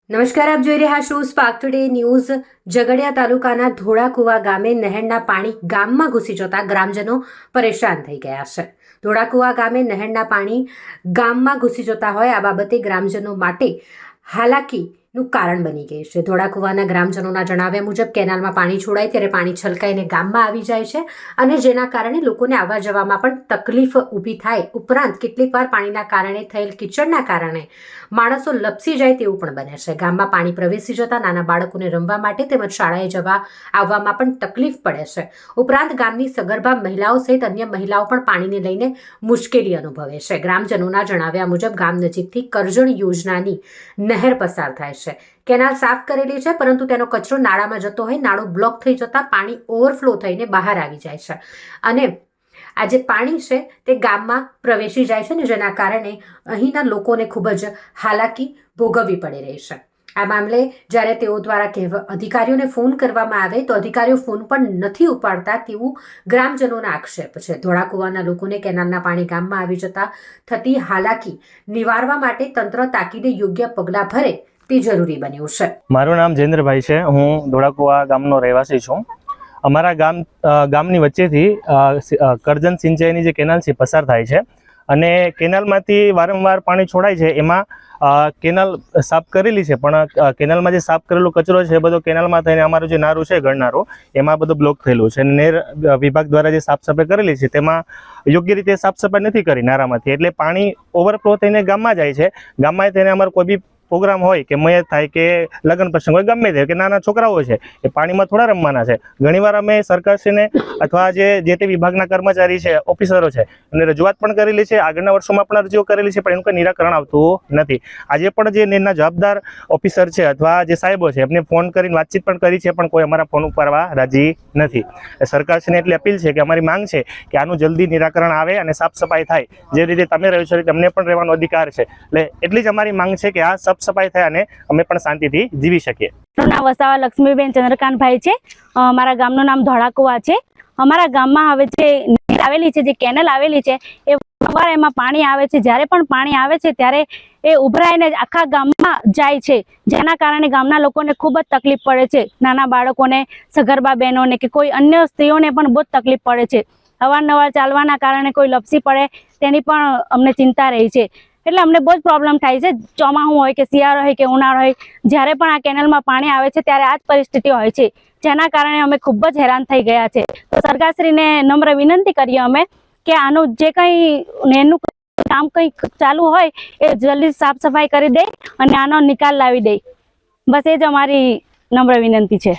નમસ્કાર, આપ જોઈ રહ્યા છો સ્પાર્ક ટુડે ન્યૂઝ। ઝઘડિયા તાલુકાના ધોળાકુવા ગામે નહેરના પાણી ગામમાં ઘૂસી જતા ગ્રામજનો પરેશાન થઈ ગયા છે। ધોળાકુવા ગામે નહેરના પાણી ગામમાં ઘૂસી જતા હોય આ બાબતે ગ્રામજનો માટે હાલાકીનું કારણ બની ગઈ છે। ધોળાકુવાના ગ્રામજનોના જણાવ્યા મુજબ કેનાલમાં પાણી છોડાય ત્યારે પાણી છલકાઈને ગામમાં આવી જાય છે અને જેના કારણે લોકોને આવવા જવામાં પણ તકલીફ ઊભી થાય। ઉપરાંત કેટલીકવાર પાણીના કારણે થયેલ કિચડના કારણે માણસો લપસી જાય તેવું પણ બને છે। ગામમાં પાણી પ્રવેશી જતા નાના બાળકોને રમવા માટે તેમજ શાળાએ જવા આવવામાં પણ તકલીફ પડે છે। ઉપરાંત ગામની સગર્ભા મહિલાઓ સહિત અન્ય મહિલાઓ પણ પાણીને લઈને મુશ્કેલી અનુભવે છે। ગ્રામજનોના જણાવ્યા મુજબ ગામ નજીકથી કરજણ યોજનાની નહેર પસાર થાય છે। કેનાલ સાફ કરેલી છે પરંતુ તેનો કચરો નાળામાં જતો હોય નાળું બ્લોક થઈ જતા પાણી ઓવરફ્લો થઈને બહાર આવી જાય છે અને આ જે પાણી છે તે ગામમાં પ્રવેશી જાય છે ને જેના કારણે અહીંના લોકોને ખૂબ જ હાલાકી ભોગવવી પડી રહી છે। આ મામલે જ્યારે તેઓ દ્વારા અધિકારીઓને ફોન કરવામાં આવે તો અધિકારીઓ ફોન પણ નથી ઉપાડતા તેવું ગ્રામજનોના આક્ષેપ છે। ધોળાકુવાના લોકોને કેનાલના પાણી ગામમાં આવી જતા થતી હાલાકી નિવારવા માટે તંત્ર તાકીદે યોગ્ય પગલાં ભરે તે જરૂરી બન્યું છે। મારું નામ જયેન્દ્રભાઈ છે। હું ધોળાકુવા ગામનો રહેવાસી છું। અમારા ગામની વચ્ચેથી કરજણ સિંચાઈની જે કેનાલ છે પસાર થાય છે અને કેનાલમાંથી વારંવાર પાણી છોડાય છે। એમાં કેનાલ સાફ કરેલી છે પણ કેનાલમાં જે સાફ કરેલો કચરો છે એ બધો કેનાલમાં થઈને અમારું જે નારું છે ગળનારું એમાં બધું બ્લોક થયેલું છે। નહેર વિભાગ દ્વારા જે સાફ સફાઈ કરેલી છે તેમાં યોગ્ય રીતે સાફ સફાઈ નથી કરી નારામાંથી, એટલે પાણી ઓવરફ્લો થઈને ગામમાં જાય છે। ગામમાં થઈને અમારો કોઈ બી પ્રોગ્રામ હોય કે મયત થાય કે લગ્ન પ્રસંગ હોય ગમે તે કે નાના છોકરાઓ છે એ પાણીમાં થોડા રમવાના છે। ઘણીવાર અમે સરકારશ્રીને અથવા જે તે વિભાગના કર્મચારી છે ઓફિસરો છે અને રજૂઆત પણ કરેલી છે, આગળના વર્ષોમાં પણ અરજીઓ કરેલી છે પણ એનું કોઈ નિરાકરણ આવતું નથી। આજે પણ જે નહેરના જવાબદાર ઓફિસર છે અથવા જે સાહેબો છે એમને ફોન કરીને વાતચીત પણ કરી છે પણ કોઈ અમારા ફોન ઉપાડવા રાજી નથી। સરકારશ્રીને એટલી અપીલ છે કે અમારી માંગ છે કે આનું જલ્દી નિરાકરણ આવે અને સાફ સફાઈ થાય। જે રીતે તમે રહ્યો છો તમને પણ રહેવાનો અધિકાર છે, એટલે એટલી જ અમારી માંગ છે કે આ સફાઈ થાય અને અમે પણ શાંતિથી જીવી શકીએ। મારું નામ વસાવા લક્ષ્મીબેન ચંદ્રકાંતભાઈ છે। મારા ગામનું નામ ધોળાકુવા છે। અમારા ગામમાં હવે જે નહેર આવેલી છે, જે કેનલ આવેલી છે એ એમાં પાણી આવે છે। જ્યારે પણ પાણી આવે છે ત્યારે એ ઉભરાઈને આખા ગામમાં જાય છે, જેના કારણે ગામના લોકોને ખૂબ જ તકલીફ પડે છે। નાના બાળકોને, સગર્ભા બહેનોને કે કોઈ અન્ય સ્ત્રીઓને પણ બહુ જ તકલીફ પડે છે। અવારનવાર ચાલવાના કારણે કોઈ લપસી પડે તેની પણ અમને ચિંતા રહી છે, એટલે અમને બહુ જ પ્રોબ્લેમ થાય છે। ચોમાસું હોય કે શિયાળો હોય કે ઉનાળો હોય, જ્યારે પણ આ કેનલમાં પાણી આવે છે ત્યારે આ જ પરિસ્થિતિ હોય છે, જેના કારણે અમે ખૂબ જ હેરાન થઈ ગયા છે। તો સરકારશ્રીને નમ્ર વિનંતી કરીએ અમે કે આનું જે કંઈ નહેરનું કામ કંઈ ચાલુ હોય એ જલ્દી સાફ સફાઈ કરી દે અને આનો નિકાલ લાવી દે। બસ એ જ અમારી નમ્ર વિનંતી છે।